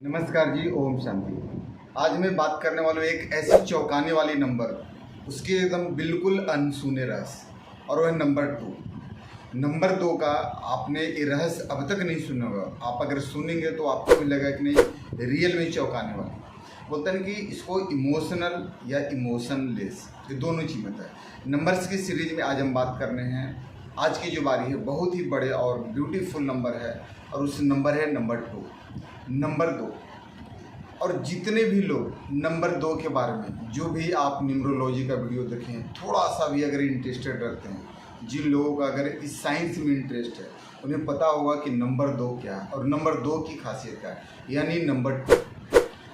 नमस्कार जी, ओम शांति। आज मैं बात करने वाला हूँ एक ऐसी चौंकाने वाली नंबर, उसके एकदम बिल्कुल अनसुने रहस्य, और वह नंबर 2। नंबर 2 का आपने ये रहस्य अब तक नहीं सुना होगा। आप अगर सुनेंगे तो आपको भी लगेगा कि नहीं, रियल में चौंकाने वाला। बोलते हैं कि इसको इमोशनल या इमोशनलेस, ये दोनों चीज़ होता है। नंबर्स की सीरीज में आज हम बात करने हैं। आज की जो बारी है बहुत ही बड़े और ब्यूटीफुल नंबर है, और उस नंबर है नंबर 2। नंबर 2। और जितने भी लोग नंबर 2 के बारे में, जो भी आप न्यूमरोलॉजी का वीडियो देखें, थोड़ा सा भी अगर इंटरेस्टेड रहते हैं, जिन लोगों का अगर इस साइंस में इंटरेस्ट है, उन्हें पता होगा कि नंबर 2 क्या है और नंबर 2 की खासियत क्या है, यानी नंबर 2।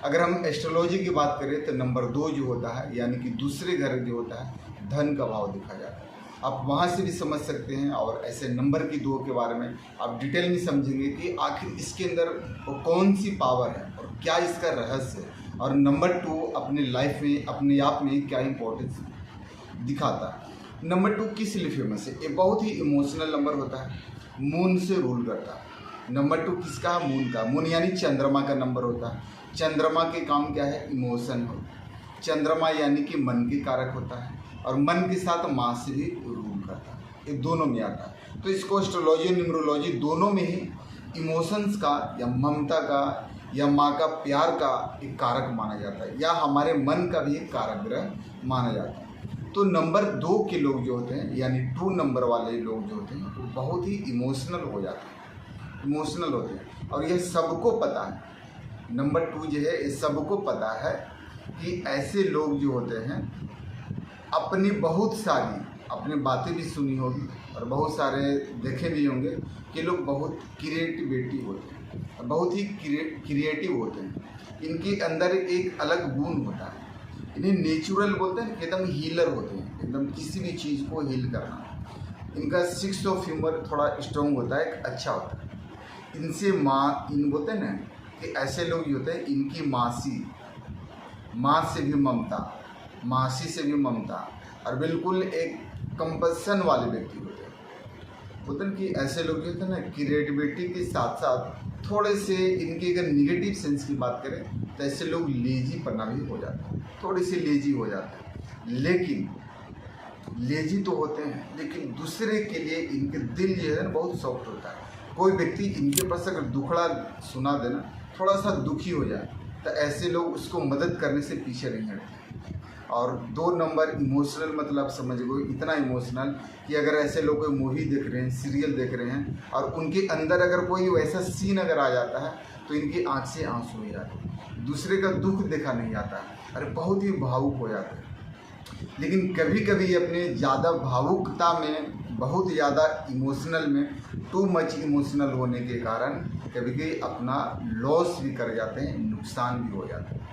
अगर हम एस्ट्रोलॉजी की बात करें तो नंबर 2 जो होता है, यानी कि दूसरे घर जो होता है, धन का भाव देखा जाता है। आप वहाँ से भी समझ सकते हैं, और ऐसे नंबर की 2 के बारे में आप डिटेल में समझेंगे कि आखिर इसके अंदर वो कौन सी पावर है और क्या इसका रहस्य है, और नंबर 2 अपने लाइफ में अपने आप में क्या इम्पोर्टेंस दिखाता है। नंबर 2 किस लिए फेमस है? ये बहुत ही इमोशनल नंबर होता है, मून से रूल करता है। नंबर 2 किसका? मून का। मून यानी चंद्रमा का नंबर होता है। चंद्रमा के काम क्या है? इमोशन हो। चंद्रमा यानी कि मन के कारक होता है, और मन के साथ माँ से भी रूल करता है। ये दोनों में आता है। तो इसको एस्ट्रोलॉजी और न्यूमरोलॉजी दोनों में ही इमोशंस का या ममता का या माँ का प्यार का एक कारक माना जाता है, या हमारे मन का भी एक कारक ग्रह माना जाता है। तो नंबर 2 के लोग जो होते हैं, यानी 2 नंबर वाले लोग जो होते हैं, वो बहुत ही इमोशनल हो जाते हैं, इमोशनल होते हैं। और यह सबको पता है, नंबर 2 जो है, ये सबको पता है कि ऐसे लोग जो होते हैं अपनी बहुत सारी अपनी बातें भी सुनी होगी और बहुत सारे देखे भी होंगे कि लोग बहुत क्रिएटिविटी होते हैं, बहुत ही क्रिएटिव होते हैं। इनके अंदर एक अलग गुण होता है। इन्हें नेचुरल बोलते हैं, एकदम हीलर होते हैं, एकदम किसी भी चीज़ को हील करना। इनका 6 ऑफ ह्यूमर थोड़ा स्ट्रॉन्ग होता है, अच्छा होता है। इनसे इन बोलते हैं ना कि ऐसे लोग ही होते हैं, इनकी माँ से भी ममता, मासी से भी ममता, और बिल्कुल एक कंपल्सन वाले व्यक्ति होते हैं। होते हैं कि ऐसे लोग जो होते हैं ना, क्रिएटिविटी के साथ साथ थोड़े से इनके अगर निगेटिव सेंस की बात करें तो ऐसे लोग लेजी पन्ना भी हो जाते हैं, थोड़ी सी लेजी हो जाते हैं। लेकिन लेजी तो होते हैं, लेकिन दूसरे के लिए इनके दिल जो है ना बहुत सॉफ्ट होता है। कोई व्यक्ति इनके पास अगर दुखड़ा सुना देना, थोड़ा सा दुखी हो जाए, तो ऐसे लोग उसको मदद करने से पीछे नहीं हटते। और 2 नंबर इमोशनल, मतलब समझ लो इतना इमोशनल कि अगर ऐसे लोग कोई मूवी देख रहे हैं, सीरियल देख रहे हैं, और उनके अंदर अगर कोई वैसा सीन अगर आ जाता है तो इनकी आँख से आंसू हो जाते हैं। दूसरे का दुख देखा नहीं जाता है, अरे बहुत ही भावुक हो जाते हैं। लेकिन कभी कभी अपने ज़्यादा भावुकता में, बहुत ज़्यादा इमोशनल में, टू मच इमोशनल होने के कारण कभी कभी अपना लॉस भी कर जाते हैं, नुकसान भी हो जाता है।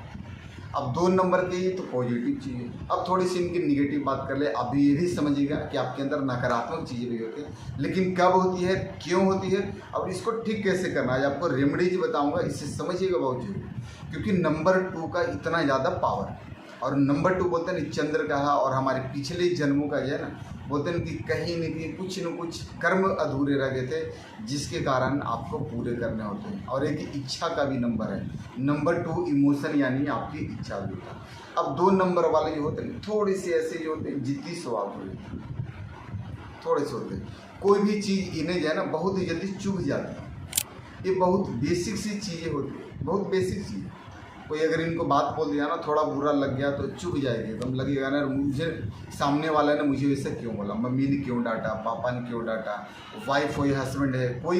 अब 2 नंबर के ही तो पॉजिटिव चीज़ है। अब थोड़ी सी इनकी निगेटिव बात कर ले। अभी ये भी समझिएगा कि आपके अंदर नकारात्मक चीज़ें भी होती हैं, लेकिन कब होती है, क्यों होती है, अब इसको ठीक कैसे करना है, आपको रेमेडीज बताऊंगा, इससे समझिएगा बहुत जरूरी। क्योंकि नंबर 2 का इतना ज़्यादा पावर है, और नंबर 2 बोलते हैं चंद्र का है, और हमारे पिछले जन्मों का जो है ना, बोलते हैं कि कहीं न कहीं कुछ न कुछ कर्म अधूरे रह गए थे, जिसके कारण आपको पूरे करने होते हैं। और एक इच्छा का भी नंबर है, नंबर 2 इमोशन, यानी आपकी इच्छा भी होता है। अब 2 नंबर वाले जो होते हैं, थोड़े से ऐसे जो होते हैं जिद्दी स्वभाव के, थोड़े से होते हैं, कोई भी चीज़ इन्हें जो है ना बहुत ही जल्दी चुभ जाती है। ये बहुत बेसिक सी चीज़ें होती है, बहुत बेसिक चीज़। कोई अगर इनको बात बोल दिया ना, थोड़ा बुरा लग गया तो चुप जाएगी, एकदम लगेगा ना मुझे सामने वाला ने मुझे वैसे क्यों बोला, मम्मी ने क्यों डांटा, पापा ने क्यों डांटा, वाइफ हो या हस्बैंड है, कोई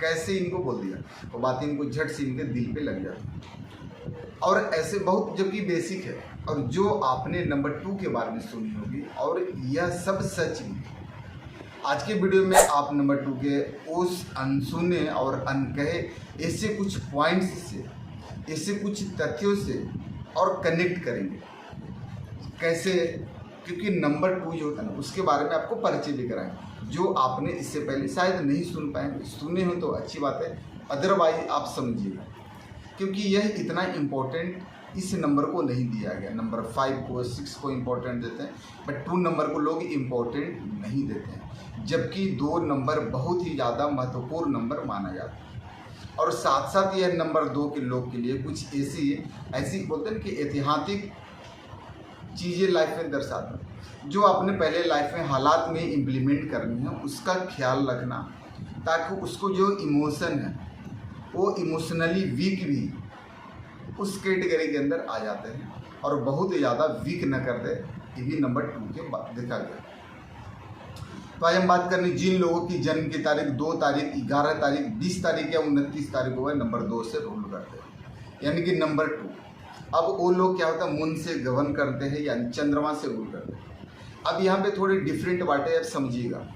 कैसे इनको बोल दिया, वो बात इनको झट से इनके दिल पे लग जाती। और ऐसे बहुत, जबकि बेसिक है। और जो आपने नंबर 2 के बारे में सुनी होगी, और यह सब सच भी। आज के वीडियो में आप नंबर 2 के उस अनसुने और अनकहे ऐसे कुछ पॉइंट्स से, ऐसे कुछ तथ्यों से और कनेक्ट करेंगे। कैसे? क्योंकि नंबर 2 जो होता है ना, उसके बारे में आपको परिचय भी कराएंगे, जो आपने इससे पहले शायद नहीं सुन पाएंगे। सुने हो तो अच्छी बात है, अदरवाइज आप समझिएगा, क्योंकि यह इतना इम्पोर्टेंट इस नंबर को नहीं दिया गया। नंबर 5 को, 6 को इम्पोर्टेंट देते हैं, बट 2 नंबर को लोग इम्पोर्टेंट नहीं देते हैं, जबकि 2 नंबर बहुत ही ज़्यादा महत्वपूर्ण नंबर माना जाता है। और साथ साथ यह नंबर 2 के लोग के लिए कुछ ऐसी बोलते हैं कि ऐतिहासिक चीज़ें लाइफ में दर्शाता है, जो आपने पहले लाइफ में हालात में इम्प्लीमेंट करनी है, उसका ख्याल रखना, ताकि उसको जो इमोशन है वो इमोशनली वीक भी उस कैटेगरी के अंदर आ जाते हैं और बहुत ज़्यादा वीक न कर दे। ये भी नंबर 2 के बाद देखा गया। तो आज हम बात करनी जिन लोगों की जन्म की तारीख 2 तारीख, 11 तारीख, 20 तारीख या 29 तारीख हुआ नंबर 2 से रूल करते हैं, यानी कि नंबर 2। अब वो लोग क्या होता है, मून से गवर्न करते हैं, यानी चंद्रमा से रूल करते हैं। अब यहाँ पे थोड़ी डिफरेंट बातें आप समझिएगा।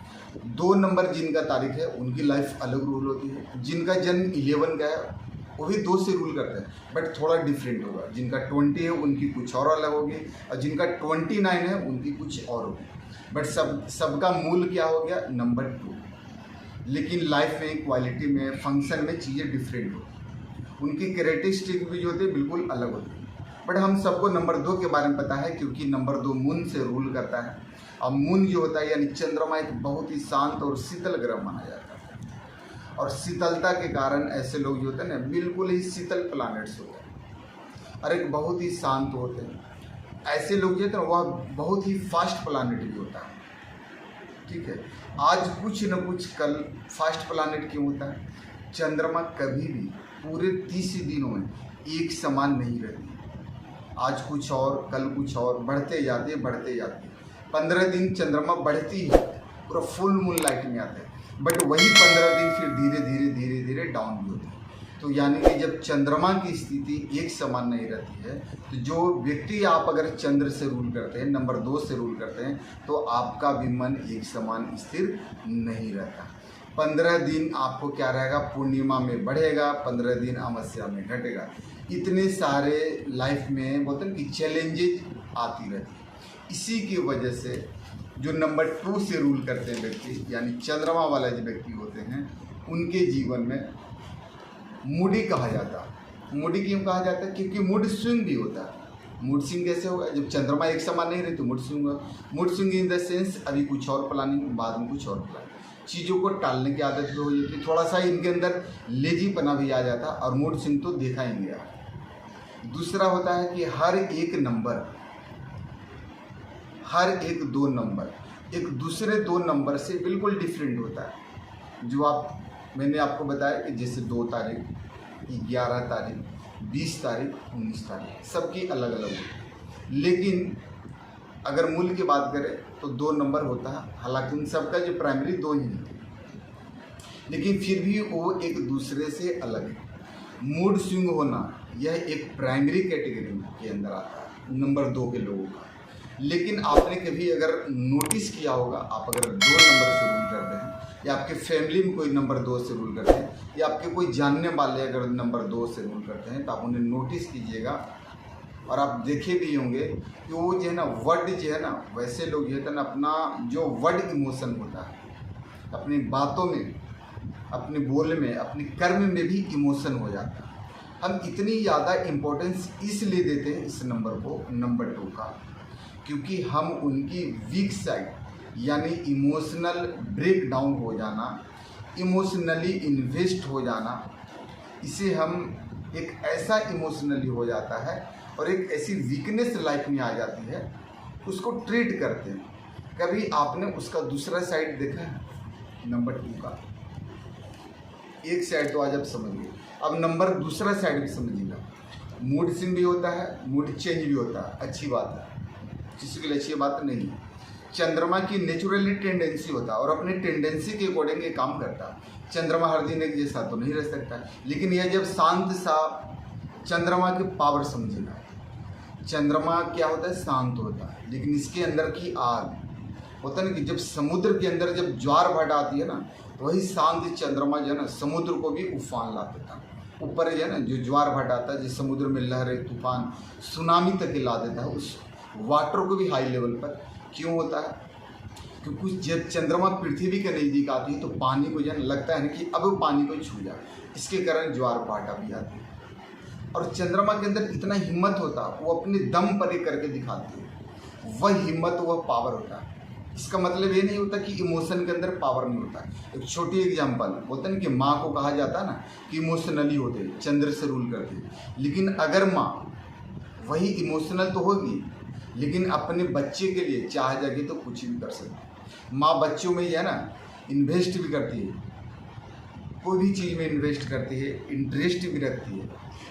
2 नंबर जिनका तारीख है उनकी लाइफ अलग रूल होती है। जिनका जन्म 11 का है वो भी 2 से रूल करते हैं, बट थोड़ा डिफरेंट होगा। जिनका 20 है उनकी कुछ और अलग होगी, और जिनका 29 है उनकी कुछ और होगी। बट सबका मूल क्या हो गया, नंबर 2। लेकिन लाइफ में, क्वालिटी में, फंक्शन में चीज़ें डिफरेंट होती, उनकी कैरेक्टरिस्टिक भी जो होती है बिल्कुल अलग होती है। बट हम सबको नंबर 2 के बारे में पता है, क्योंकि नंबर 2 मून से रूल करता है। और मून जो होता है यानी चंद्रमा एक बहुत ही शांत और शीतल ग्रह माना जाता है, और शीतलता के कारण ऐसे लोग जो होते हैं ना बिल्कुल ही शीतल प्लैनेट्स होते हैं और एक बहुत ही शांत होते हैं। ऐसे लोग जो होते हैं वह बहुत ही फास्ट प्लैनेट भी होता है। ठीक है, आज कुछ न कुछ कल फास्ट प्लैनेट क्यों होता है? चंद्रमा कभी भी पूरे 30 दिनों में एक समान नहीं रहती। आज कुछ और, कल कुछ और, बढ़ते जाते 15 दिन चंद्रमा बढ़ती है, पूरा फुल मून लाइट में आते हैं, बट वही 15 दिन फिर धीरे धीरे डाउन भी होते हैं। तो यानी कि जब चंद्रमा की स्थिति एक समान नहीं रहती है, तो जो व्यक्ति आप अगर चंद्र से रूल करते हैं, नंबर 2 से रूल करते हैं, तो आपका भी मन एक समान स्थिर नहीं रहता। 15 दिन आपको क्या रहेगा, पूर्णिमा में बढ़ेगा, 15 दिन अमावस्या में घटेगा। इतने सारे लाइफ में बोलते हैं कि चैलेंजेस आती रहती है। इसी की वजह से जो नंबर 2 से रूल करते हैं व्यक्ति, यानी चंद्रमा वाला जो व्यक्ति होते हैं, उनके जीवन में मूडी कहा जाता है। मूडी क्यों कहा जाता है? क्योंकि मूड स्विंग भी होता है। मूड स्विंग कैसे होगा? जब चंद्रमा एक समान नहीं रही तो मूड स्विंग होगा। Mood swing in the sense अभी कुछ और प्लानिंग, बाद में कुछ और प्लानिंग, चीज़ों को टालने की आदत भी हो जाती है। थोड़ा सा इनके अंदर लेजीपना भी आ जाता है, और मूड स्विंग तो देखा ही गया। दूसरा होता है कि हर एक 2 नंबर एक दूसरे 2 नंबर से बिल्कुल डिफरेंट होता है। जो मैंने आपको बताया कि जैसे 2 तारीख, 11 तारीख, 20 तारीख, 19 तारीख, सबकी अलग अलग होती है। लेकिन अगर मूल की बात करें तो 2 नंबर होता है। हालांकि उन सबका जो प्राइमरी 2 ही है, लेकिन फिर भी वो एक दूसरे से अलग है। मूड स्विंग होना यह एक प्राइमरी कैटेगरी के अंदर आता है नंबर 2 के लोगों का। लेकिन आपने कभी अगर नोटिस किया होगा, आप अगर 2 नंबर से रूल करते हैं, या आपके फैमिली में कोई नंबर 2 से रूल करते हैं, या आपके कोई जानने वाले अगर नंबर 2 से रूल करते हैं, तो आप उन्हें नोटिस कीजिएगा। और आप देखे भी होंगे कि वो जो है ना वर्ड जो है ना, वैसे लोग जो है ना अपना जो वर्ड इमोशन होता है, अपनी बातों में, अपने बोल में, अपने कर्म में भी इमोशन हो जाता है। हम इतनी ज़्यादा इम्पोर्टेंस इसलिए देते हैं इस नंबर को, नंबर 2 का, क्योंकि हम उनकी वीक साइड यानी इमोशनल ब्रेक डाउन हो जाना, इमोशनली इन्वेस्ट हो जाना, इसे हम एक ऐसा इमोशनली हो जाता है और एक ऐसी वीकनेस लाइफ में आ जाती है, उसको ट्रीट करते हैं। कभी आपने उसका दूसरा साइड देखा है नंबर 2 का? एक साइड तो आज आप समझिए, अब नंबर दूसरा साइड भी समझिएगा। मूड स्विंग भी होता है, मूड चेंज भी होता है, अच्छी बात है, किसी के लिए अच्छी बात नहीं। चंद्रमा की नेचुरली टेंडेंसी होता है और अपनी टेंडेंसी के अकॉर्डिंग ये काम करता है। चंद्रमा हर दिन एक जैसा तो नहीं रह सकता, लेकिन यह जब शांत सा चंद्रमा की पावर समझेगा। चंद्रमा क्या होता है? शांत होता है, लेकिन इसके अंदर की आग होता है ना, कि जब समुद्र के अंदर जब ज्वार भाट आती है ना, वही शांत चंद्रमा जो है ना समुद्र को भी उफान ला देता है। ऊपर जो है ना जो ज्वार भाट आता है, जिस समुद्र में लहरें, तूफान, सुनामी तक ला देता है, उस वाटर को भी हाई लेवल पर। क्यों होता है? क्योंकि जब चंद्रमा पृथ्वी के नज़दीक आती है तो पानी को जो है लगता है ना कि अब वो पानी को छू जाए, इसके कारण ज्वार भाटा भी आती है। और चंद्रमा के अंदर इतना हिम्मत होता है, वो अपने दम पर ही करके दिखाती है। वह हिम्मत, वह पावर होता है। इसका मतलब ये नहीं होता कि इमोशन के अंदर पावर नहीं होता। एक छोटी एग्जांपल बोलते हैं कि माँ को कहा जाता है ना कि इमोशनली होते, चंद्र से रूल करते, लेकिन अगर माँ वही इमोशनल तो होगी लेकिन अपने बच्चे के लिए चाह जाके तो कुछ भी कर सकती। माँ बच्चों में है ना इन्वेस्ट भी करती है, कोई भी चीज़ में इन्वेस्ट करती है, इंटरेस्ट भी रखती है,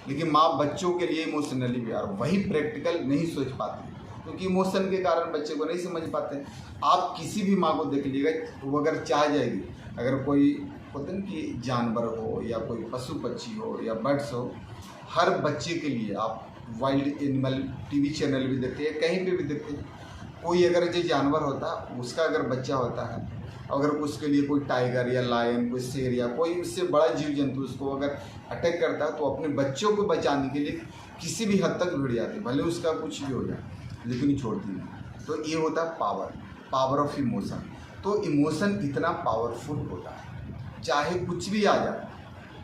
लेकिन माँ बच्चों के लिए इमोशनली भी और वही प्रैक्टिकल नहीं सोच पाती क्योंकि इमोशन के कारण बच्चे को नहीं समझ पाते। आप किसी भी माँ को देख लीजिएगा, वो अगर चाह जाएगी, अगर कोई होता है कि जानवर हो या कोई पशु पक्षी हो या बर्ड्स हो, हर बच्चे के लिए आप वाइल्ड एनिमल टीवी चैनल भी देखते हैं, कहीं पे भी देखते हैं, कोई अगर जो जानवर होता है उसका अगर बच्चा होता है, अगर उसके लिए कोई टाइगर या लायन, कोई शेर या कोई उससे बड़ा जीव जंतु उसको अगर अटैक करता है तो अपने बच्चों को बचाने के लिए किसी भी हद तक भिड़ जाती है, भले उसका कुछ भी हो जाए लेकिन छोड़ती नहीं। तो ये होता है पावर ऑफ इमोशन। तो इमोशन इतना पावरफुल होता है, चाहे कुछ भी आ जाए,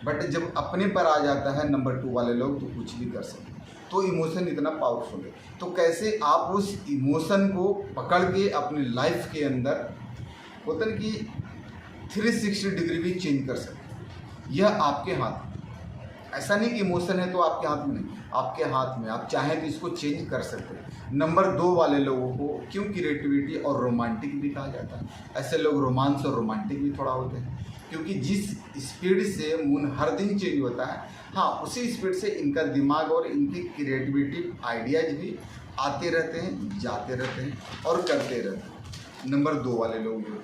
बट जब अपने पर आ जाता है नंबर 2 वाले लोग तो कुछ भी कर सकते। तो इमोशन इतना पावरफुल है। तो कैसे आप उस इमोशन को पकड़ के अपनी लाइफ के अंदर होता है कि 360 डिग्री भी चेंज कर सकते, यह आपके हाथ में। ऐसा नहीं कि इमोशन है तो आपके हाथ में नहीं, आपके हाथ में, आप चाहें तो इसको चेंज कर सकते हैं। नंबर 2 वाले लोगों को क्यों क्रिएटिविटी और रोमांटिक भी कहा जाता है। ऐसे लोग रोमांस और रोमांटिक भी थोड़ा होते हैं क्योंकि जिस स्पीड से मून हर दिन चेंज होता है, हाँ उसी स्पीड से इनका दिमाग और इनकी क्रिएटिविटी आइडियाज भी आते रहते हैं, जाते रहते हैं और करते रहते हैं। नंबर 2 वाले लोग जो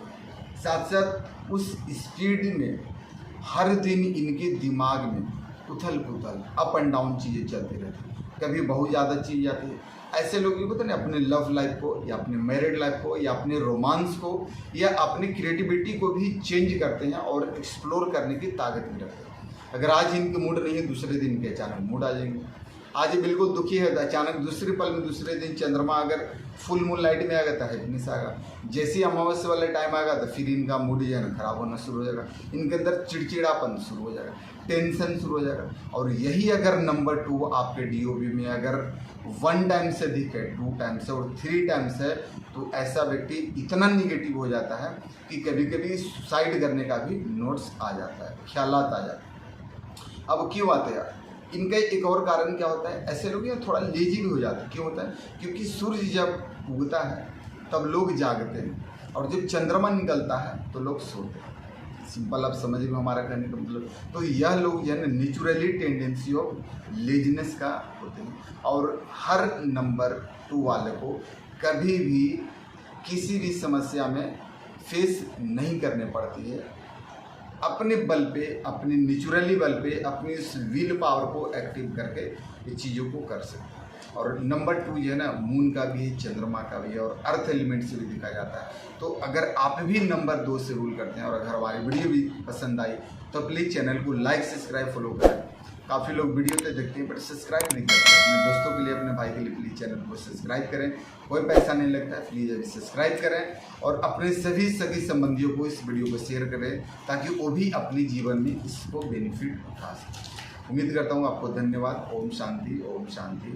साथ साथ उस स्पीड में हर दिन इनके दिमाग में उथल पुथल अप एंड डाउन चीज़ें चलती रहती हैं, कभी बहुत ज़्यादा चीज़ आती है। ऐसे लोग ये पता नहीं अपने लव लाइफ को या अपने मैरिड लाइफ को या अपने रोमांस को या अपनी क्रिएटिविटी को भी चेंज करते हैं और एक्सप्लोर करने की ताकत भी रखते हैं। अगर आज इनके मूड नहीं है, दूसरे दिन के अचानक मूड आ जाएंगे। आज ये बिल्कुल दुखी है, अचानक दूसरे पल में दूसरे दिन चंद्रमा अगर फुल मून लाइट में आ गया तो हैप्पीनेस आएगा, जैसे ही अमावस्या वाले टाइम आएगा तो फिर इनका मूड जो है ना खराब होना शुरू हो जाएगा, इनके अंदर चिड़चिड़ापन शुरू हो जाएगा, टेंशन शुरू हो जाएगा। और यही अगर नंबर 2 आपके DOB में अगर 1 टाइम से अधिक है, 2 टाइम से और 3 टाइम्स है, तो ऐसा व्यक्ति इतना निगेटिव हो जाता है कि कभी कभी सुसाइड करने का भी नोट्स आ जाता है, ख्यालात आ जाते हैं। अब क्यों आते हैं? इनका एक और कारण क्या होता है, ऐसे लोग थोड़ा लेजी भी हो जाते हैं। क्यों होता है? क्योंकि सूर्य जब उगता है तब लोग जागते हैं और जब चंद्रमा निकलता है तो लोग सोते हैं। सिंपल आप समझ में हमारा कहने का मतलब। तो यह लोग जो है ना नेचुरली टेंडेंसी ऑफ लेजीनेस का होते हैं और हर नंबर 2 वाले को कभी भी किसी भी समस्या में फेस नहीं करने पड़ती है। अपने बल पे, अपने नेचुरली बल पे, अपनी इस विल पावर को एक्टिव करके ये चीज़ों को कर सकते हैं। और नंबर 2 जो है ना मून का भी है, चंद्रमा का भी है और अर्थ एलिमेंट से भी दिखा जाता है। तो अगर आप भी नंबर 2 से रूल करते हैं और अगर हमारी वीडियो भी पसंद आई तो प्लीज़ चैनल को लाइक, सब्सक्राइब, फॉलो करें। काफ़ी लोग वीडियो तो देखते हैं बट सब्सक्राइब नहीं करते। अपने दोस्तों के लिए, अपने भाई के लिए प्लीज़ चैनल को सब्सक्राइब करें, कोई पैसा नहीं लगता है, प्लीज़ अभी सब्सक्राइब करें और अपने सभी सगी संबंधियों को इस वीडियो को शेयर करें ताकि वो भी अपने जीवन में इसको बेनिफिट उठा सकें। उम्मीद करता हूँ आपको। धन्यवाद। ओम शांति, ओम शांति।